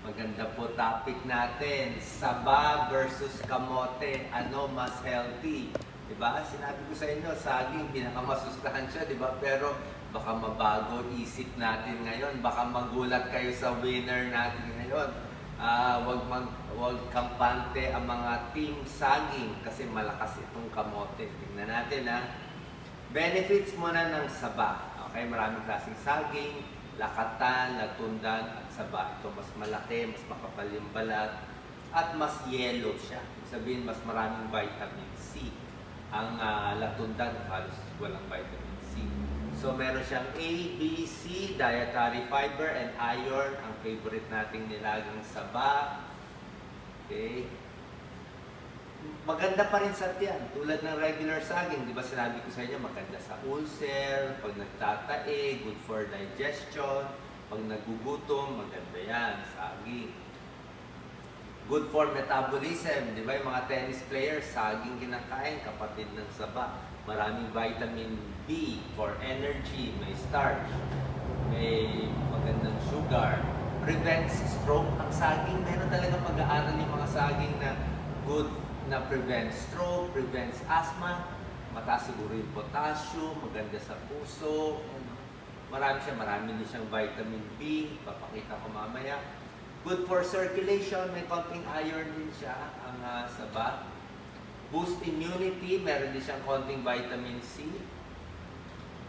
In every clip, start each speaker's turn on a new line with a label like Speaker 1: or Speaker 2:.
Speaker 1: Maganda po topic natin, saba versus kamote, ano mas healthy? Diba? Sinabi ko sa inyo, saging, pinakamasustahan siya, diba? Pero baka mabago isip natin ngayon, baka magulat kayo sa winner natin ngayon. Wag kampante ang mga team saging kasi malakas itong kamote. Tingnan natin ha. Benefits muna ng saba. Okay, maraming klaseng saging, lakatan, latundan, at saba. Ito mas malaki, mas makapal yung balat, at mas yellow siya. Ibig sabihin, mas maraming vitamin C. Ang latundan, halos walang vitamin C. So, meron siyang A, B, C, dietary fiber, and iron. Ang favorite nating nilagang saba. Okay. Maganda pa rin sa tiyan, tulad ng regular saging. Di ba sinabi ko sa inyo, maganda sa ulcer, pag nagtatae, good for digestion, pag nagugutom, maganda yan, saging. Good for metabolism, di ba yung mga tennis players, saging kinakain, kapatid ng saba. Maraming vitamin B for energy, may starch, may magandang sugar. Prevents stroke ang saging. Meron talaga pag-aaral yung mga saging na good na prevents stroke, prevents asthma, mataas siguro yung potassium, maganda sa puso, marami din siyang vitamin B, papakita ko mamaya. Good for circulation, may konting iron din siya, ang saba. Boost immunity, meron din siyang konting vitamin C.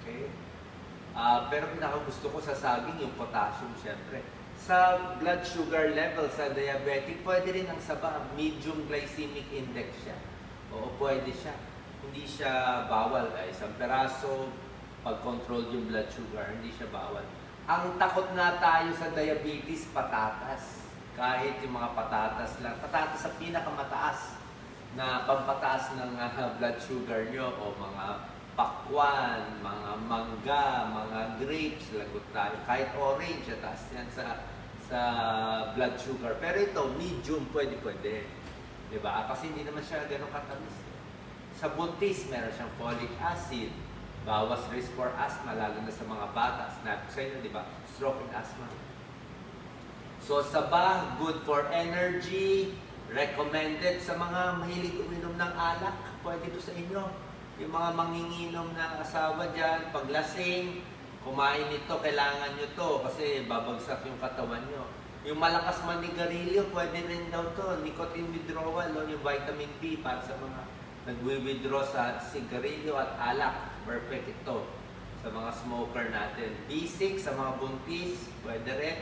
Speaker 1: Okay. Pero pinakagusto ko sa saging yung potassium, syempre. Sa blood sugar level, sa diabetic, pwede rin ang saba. Medium glycemic index siya. Oo, pwede siya. Hindi siya bawal. Isang peraso, pag-control yung blood sugar, hindi siya bawal. Ang takot nga tayo sa diabetes, patatas. Kahit yung mga patatas lang. Patatas sa pinakamataas na pampataas ng blood sugar nyo o mga pakwan, mga mangga, mga grapes, lagot tayo. Kahit orange, taas yan sa blood sugar. Pero ito, medium, pwede. Diba? Kasi hindi naman siya ganun katamis. Sa buntis, meron siyang folic acid. Bawas risk for asthma, lalo na sa mga bata. Sinabi ko sa inyo, diba? Stroke and asthma. So, saba, good for energy. Recommended sa mga mahilig uminom ng alak. Pwede ito sa inyo. Yung mga manginginom na asawa dyan, paglasing, kumain ito, kailangan nyo to kasi babagsak yung katawan nyo. Yung malakas manigarilyo, pwede rin daw to. Nicotine withdrawal, no? Yung vitamin B para sa mga nagwi-withdraw sa sigarilyo at alak. Perfect ito sa mga smoker natin. B6 sa mga buntis, pwede rin.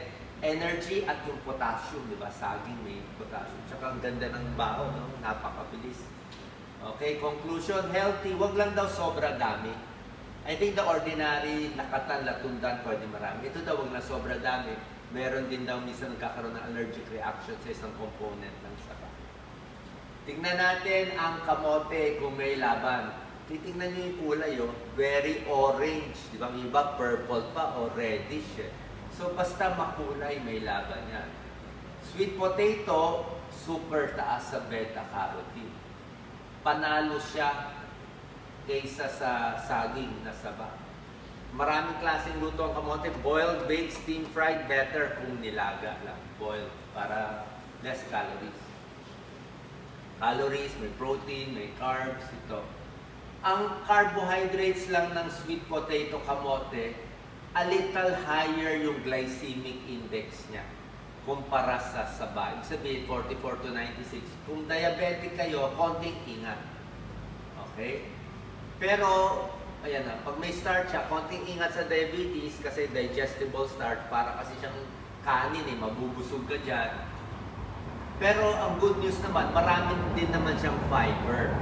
Speaker 1: Energy at yung potassium, di ba? Saging may potassium. Tsaka ang ganda ng bao, no? Napakabilis. Okay, conclusion, healthy. Wag lang daw sobra dami. I think the ordinary, lakatan, latundan, pwede marami. Ito daw, wag lang sobra dami. Meron din daw minsan nagkakaroon ng allergic reaction sa isang component ng saba. Tingnan natin ang kamote kung may laban. Titingnan nyo yung kulay, oh. Very orange. Di ba? May iba purple pa o reddish. So, basta makulay, may laban yan. Sweet potato, super taas sa beta-carotene. Panalo siya kaysa sa saging na saba. Maraming klaseng luto ang kamote. Boiled, baked, steam, fried, better kung nilaga lang. Boiled, para less calories. Calories, may protein, may carbs, ito. Ang carbohydrates lang ng sweet potato kamote, a little higher yung glycemic index niya kumpara sa saba. Ibig sabihin, 44 to 96. Kung diabetic kayo, konting ingat. Okay? Pero, ayan na, pag may starch siya, konting ingat sa diabetes kasi digestible starch, para kasi siyang kanin mabubusog ka dyan. Pero ang good news naman, marami din naman siyang fiber.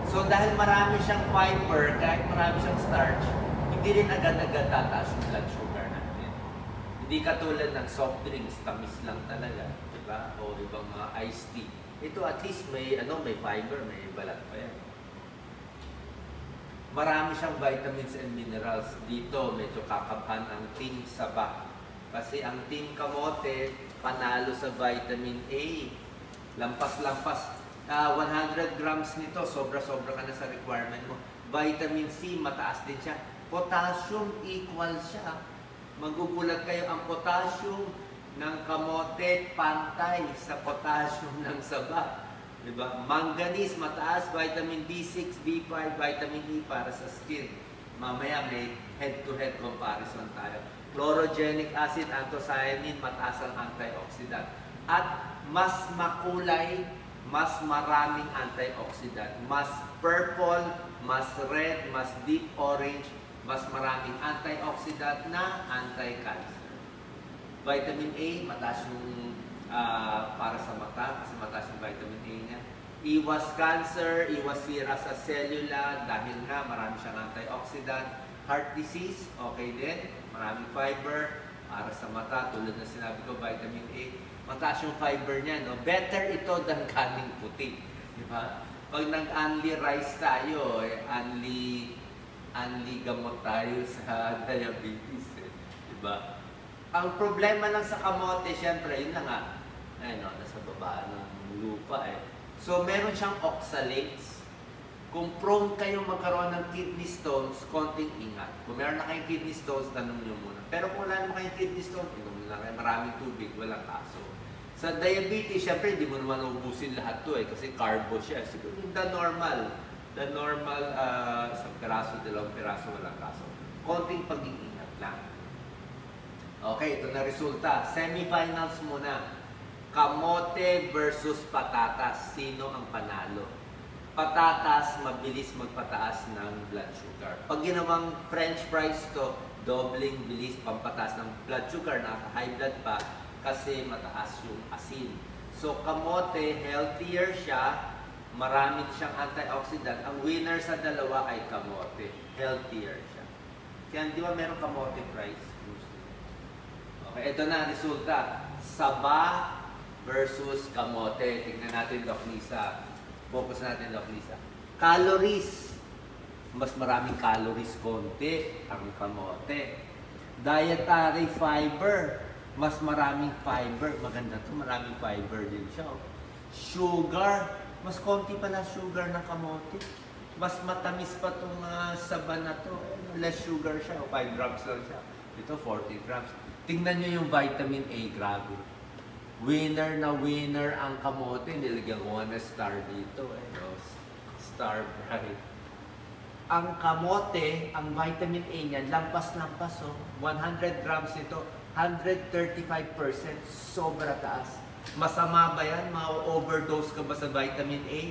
Speaker 1: So dahil marami siyang fiber, kahit marami siyang starch, hindi rin agad-agad tataas yung blood sugar natin. Hindi katulad ng soft drinks, tamis lang talaga, diba? O ibang mga iced tea. Ito at least may fiber, may balat pa yan. Marami siyang vitamins and minerals. Dito, medyo kakabhan ang team saba. Kasi ang team kamote, panalo sa vitamin A. Lampas-lampas. 100 grams nito, sobra-sobra ka na sa requirement mo. Vitamin C, mataas din siya. Potassium, equal siya. Magugulat kayo, ang potassium ng kamote pantay sa potassium ng saba. Diba? Manganese, mataas, vitamin B6, B5, vitamin E para sa skin. Mamaya may head-to-head comparison tayo. Chlorogenic acid, anthocyanin, mataas ang antioxidant. At mas makulay, mas maraming antioxidant. Mas purple, mas red, mas deep orange, mas maraming antioxidant na anti-cancer. Vitamin A, mataas yung para sa mata, kasi mataas yung vitamin A niya. Iwas cancer, iwas sira sa cellula, dahil nga marami siyang antioxidant. Heart disease, okay din. Maraming fiber para sa mata, tulad na sinabi ko, vitamin A. Mataas yung fiber niya, no? Better ito than kaning puti. Di ba? Pag nag-only rice tayo, only gamot tayo sa diabetes. Di ba? Ang problema lang sa kamote, syempre, yun na nga. Ayun, no, nasa baba ng lupa eh. So, meron siyang oxalates. Kung prone kayong magkaroon ng kidney stones, konting ingat. Kung meron na kayong kidney stones, tanong nyo muna. Pero kung wala naman kayong kidney stones, inom na kayo maraming tubig, walang kaso. Sa diabetes, syempre, hindi mo naman ubusin lahat to eh, kasi carbo siya. Siguro yung the normal, isang piraso, dalawang piraso, walang kaso. Konting pag-iingat lang. Okay, ito na resulta. Semifinals muna. Kamote versus patatas. Sino ang panalo? Patatas, mabilis magpataas ng blood sugar. Pag ginawang french fries to, dobling bilis pampataas ng blood sugar, nakaka-high blood pa, kasi mataas yung asin. So, kamote, healthier siya, marami siyang antioxidant. Ang winner sa dalawa ay kamote. Healthier siya. Kaya di ba meron kamote fries? Okay, ito na ang resulta. Saba versus kamote. Tingnan natin, Doc Lisa. Focus natin, Doc Lisa. Calories. Mas maraming calories konti ang kamote. Dietary fiber. Mas maraming fiber. Maganda to, maraming fiber din siya. Sugar. Mas konti pa na sugar ng kamote. Mas matamis pa itong saba na to. Less sugar siya. 5 grams lang siya. Ito, 40 grams. Tingnan nyo yung vitamin A, grabe. Winner na winner ang kamote. Nilagyan ko na star dito. Star bright. Ang kamote, ang vitamin A niyan, lampas-lampas. 100 grams ito, 135%. Sobra taas. Masama ba yan? Ma-overdose ka ba sa vitamin A?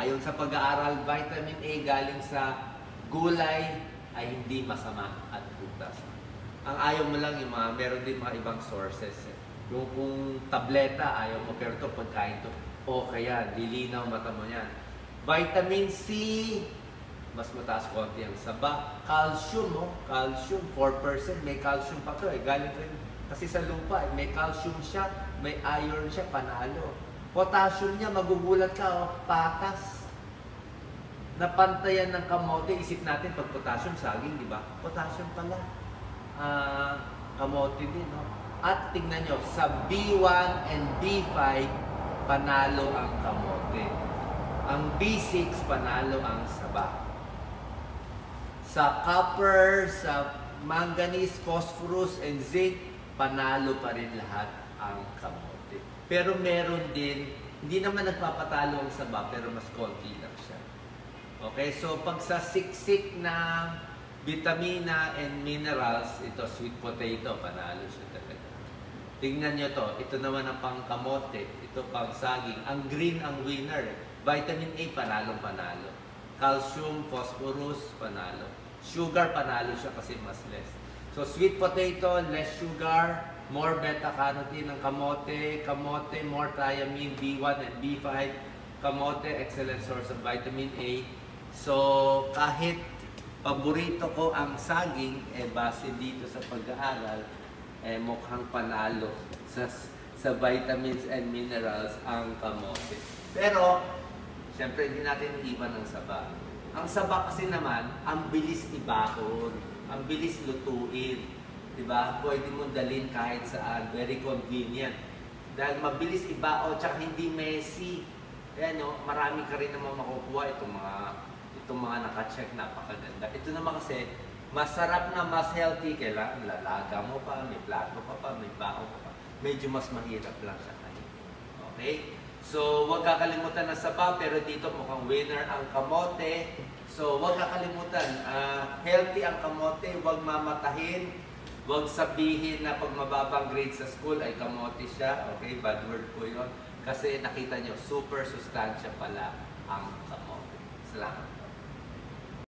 Speaker 1: Ayon sa pag-aaral, vitamin A galing sa gulay ay hindi masama at butas. Ang ayaw mo lang yung meron din mga ibang sources. Yung kung tableta, ayaw mo, pero ito pagkain to, o kaya, dilinaw mata mo yan. Vitamin C, mas mataas konti ang saba. Calcium, calcium, 4%, may calcium pa to galing rin. Kasi sa lupa, may calcium siya, may iron siya, panalo. Potassium niya, magugulat ka, patas. Napantayan ng kamote, isip natin pag potassium, saging, di ba? Potassium pala. Kamote din, no? At tingnan nyo, sa B1 and B5, panalo ang kamote. Ang B6, panalo ang saba. Sa copper, sa manganese, phosphorus, and zinc, panalo pa rin lahat ang kamote. Pero meron din, hindi naman nagpapatalo ang saba, pero mas konti lang siya. Okay, so pag sa siksik na vitamina and minerals, ito sweet potato, panalo siya talaga. Tingnan nyo to, ito naman ang pangkamote, ito pang saging. Ang green ang winner. Vitamin A, panalo. Calcium, phosphorus, panalo. Sugar, panalo siya kasi mas less. So sweet potato, less sugar, more beta-carotene ng kamote. Kamote, more thiamine, B1 and B5. Kamote, excellent source of vitamin A. So kahit paborito ko ang saging, base dito sa pag-aaral, mukhang panalo sa vitamins and minerals ang kamote. Pero, siyempre, hindi natin iwan ang saba. Ang saba kasi naman, ang bilis ibahon, ang bilis lutuin. Diba? Pwede mong dalhin kahit saan, very convenient. Dahil mabilis ibaon, tsaka hindi messy. Kaya marami ka rin naman makukuha itong mga naka-check, napakaganda. Ito naman kasi, masarap na, mas healthy, kailangan lalaga mo pa, may plato ka pa, may baho ka pa. medyo mas mahirap lang siya kainin. Okay? So, huwag kakalimutan ng sabaw, pero dito mukhang winner ang kamote. So, huwag kakalimutan, healthy ang kamote, huwag mamatahin, huwag sabihin na pag mababang grade sa school ay kamote siya. Okay, bad word po yun. Kasi nakita nyo, super sustansya pala ang kamote. Salamat.